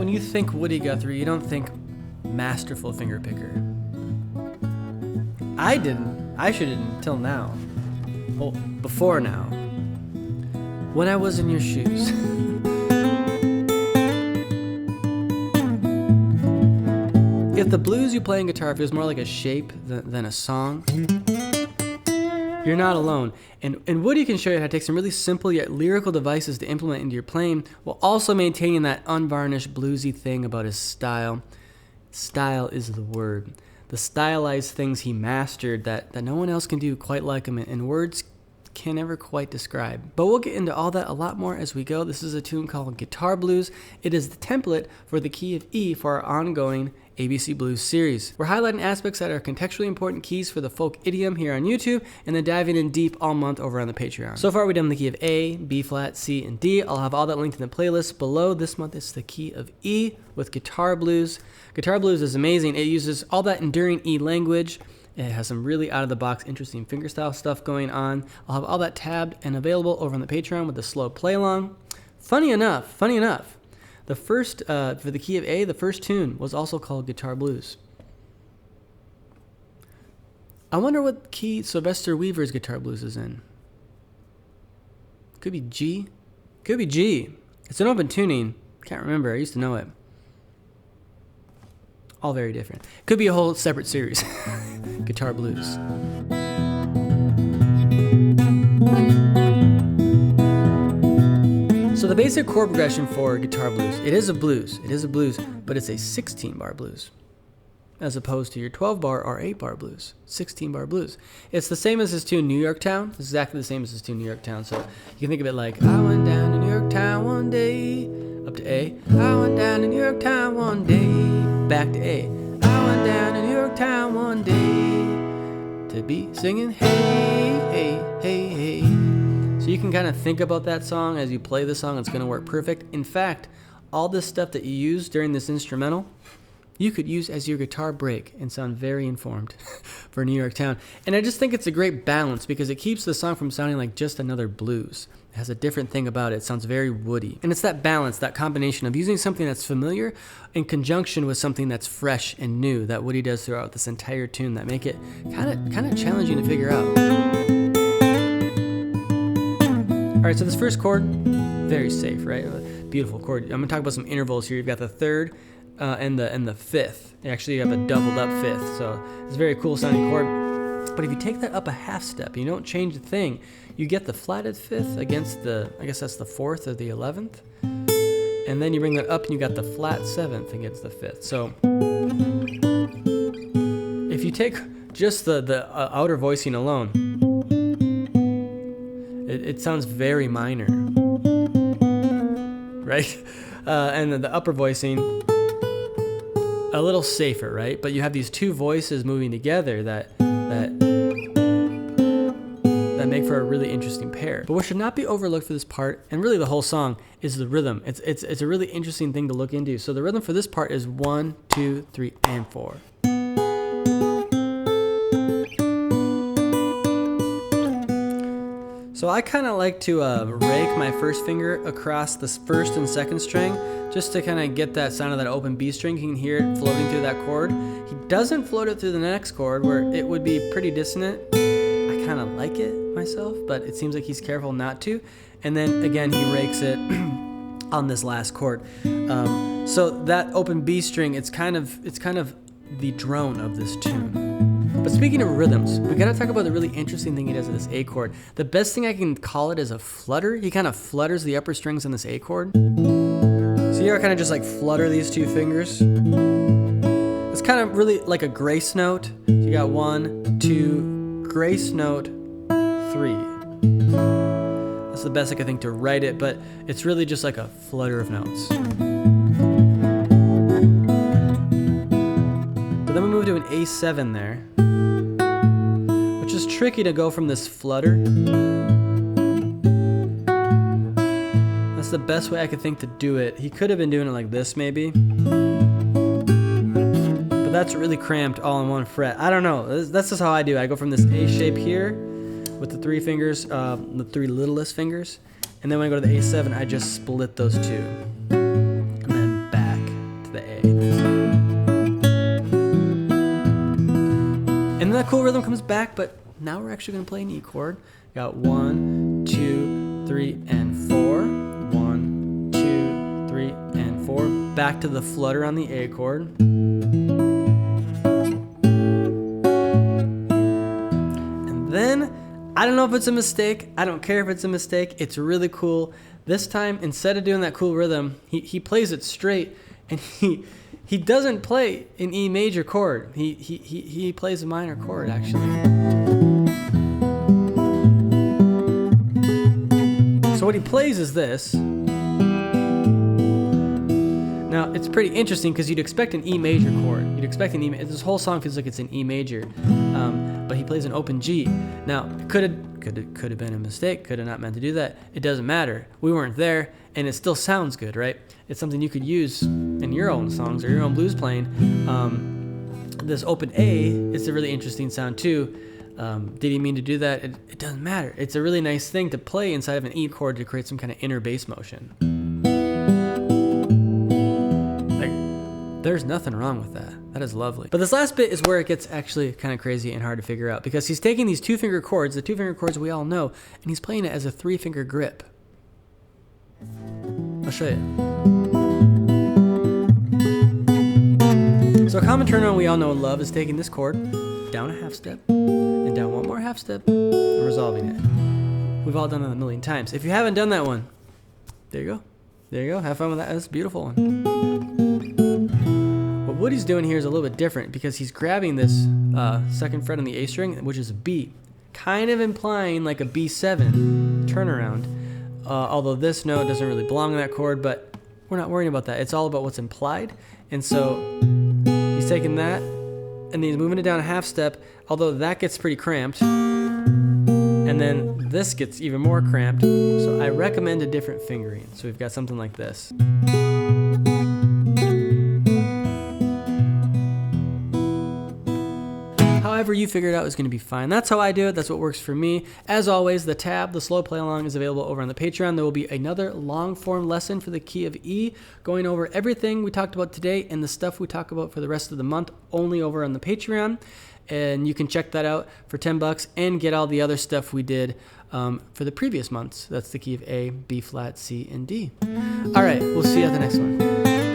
when you think Woody Guthrie, you don't think masterful finger picker. I didn't. I shouldn't until now. Well, before now. When I was in your shoes. If the blues you play in guitar feels more like a shape than a song, you're not alone. And Woody can show you how to take some really simple yet lyrical devices to implement into your playing while also maintaining that unvarnished bluesy thing about his style. Style is the word. The stylized things he mastered that no one else can do quite like him, and words can never quite describe. But we'll get into all that a lot more as we go. This is a tune called Guitar Blues. It is the template for the key of E for our ongoing ABC Blues series. We're highlighting aspects that are contextually important keys for the folk idiom here on YouTube, and then diving in deep all month over on the Patreon. So far we've done the key of A, B flat, C, and D. I'll have all that linked in the playlist below. This month it's the key of E with Guitar Blues. Guitar Blues is amazing. It uses all that enduring E language. It has some really out-of-the-box, interesting fingerstyle stuff going on. I'll have all that tabbed and available over on the Patreon with the slow play-along. Funny enough, the first, for the key of A, the first tune was also called Guitar Blues. I wonder what key Sylvester Weaver's Guitar Blues is in. Could be G. Could be G. It's an open tuning. Can't remember. I used to know it. All very different. Could be a whole separate series. Guitar Blues. So the basic chord progression for Guitar Blues, it is a blues, but it's a 16-bar blues, as opposed to your 12-bar or 8-bar blues, 16-bar blues. It's the same as his tune New York Town. It's exactly the same as his tune New York Town. So you can think of it like, I went down to New York Town one day, up to A. I went down to New York Town one day, back to A. I went down to New York Town one day, to be singing, hey, hey, hey, hey. So you can kind of think about that song as you play the song. It's going to work perfect. In fact, all this stuff that you use during this instrumental, you could use as your guitar break and sound very informed for New York Town. And I just think it's a great balance because it keeps the song from sounding like just another blues. It has a different thing about it. It sounds very Woody. And it's that balance, that combination of using something that's familiar in conjunction with something that's fresh and new that Woody does throughout this entire tune that make it kind of challenging to figure out. All right, so this first chord, very safe, right? Beautiful chord. I'm gonna talk about some intervals here. You've got the third and the fifth. Actually, you have a doubled up fifth, so it's a very cool sounding chord. But if you take that up a half step, you don't change a thing, you get the flatted fifth against the, I guess that's the fourth or the 11th. And then you bring that up and you got the flat seventh against the fifth. So if you take just the outer voicing alone, it sounds very minor, right? And then the upper voicing, a little safer, right? But you have these two voices moving together that make for a really interesting pair. But what should not be overlooked for this part, and really the whole song, is the rhythm. It's a really interesting thing to look into. So the rhythm for this part is 1, 2, 3, and 4. So I kind of like to rake my first finger across the first and second string just to kind of get that sound of that open B string. You can hear it floating through that chord. He doesn't float it through the next chord where it would be pretty dissonant. I kind of like it myself, but it seems like he's careful not to. And then again, he rakes it on this last chord. So that open B string, it's kind of the drone of this tune. But speaking of rhythms, we gotta talk about the really interesting thing he does with this A chord. The best thing I can call it is a flutter. He kind of flutters the upper strings on this A chord. So you kind of just like flutter these two fingers. It's kind of really like a grace note. So you got 1, 2, grace note, 3. That's the best I could think to write it, but it's really just like a flutter of notes. So then we move to an A7 there, which is tricky to go from this flutter. That's the best way I could think to do it. He could have been doing it like this maybe, but that's really cramped all in one fret. I don't know, that's just how I do it. I go from this A shape here with the 3 fingers, the 3 littlest fingers, and then when I go to the A7, I just split those two, and then back. And then that cool rhythm comes back, but now we're actually going to play an E chord. Got 1, 2, 3, and 4. 1, 2, 3, and 4. Back to the flutter on the A chord. And then, I don't know if it's a mistake. I don't care if it's a mistake. It's really cool. This time, instead of doing that cool rhythm, he plays it straight, and he doesn't play an E major chord. He plays a minor chord, actually. So what he plays is this. Now, it's pretty interesting because you'd expect an E major chord. You'd expect an E major. This whole song feels like it's an E major, but he plays an open G. Now, it could have been a mistake, could have not meant to do that. It doesn't matter. We weren't there, and it still sounds good, right? It's something you could use in your own songs or your own blues playing. This open A is a really interesting sound too. Did he mean to do that? It doesn't matter. It's a really nice thing to play inside of an E chord to create some kind of inner bass motion. There's nothing wrong with that. That is lovely. But this last bit is where it gets actually kind of crazy and hard to figure out, because he's taking these 2-finger chords, the 2-finger chords we all know, and he's playing it as a 3-finger grip. I'll show you. So a common turn-on we all know and love is taking this chord down a half step and down one more half step and resolving it. We've all done that a million times. If you haven't done that one, there you go. There you go. Have fun with that. That's a beautiful one. What Woody's doing here is a little bit different because he's grabbing this second fret on the A string, which is a B, kind of implying like a B7 turnaround. Although this note doesn't really belong in that chord, but we're not worrying about that. It's all about what's implied. And so he's taking that and then he's moving it down a half step, although that gets pretty cramped. And then this gets even more cramped. So I recommend a different fingering. So we've got something like this. However you figure it out is going to be fine. That's how I do it. That's what works for me. As always, the tab, the slow play along, is available over on the Patreon. There will be another long form lesson for the key of E, going over everything we talked about today and the stuff we talk about for the rest of the month, only over on the Patreon. And you can check that out for $10 and get all the other stuff we did for the previous months. That's the key of A, B flat, C, and D. All right, we'll see you at the next one.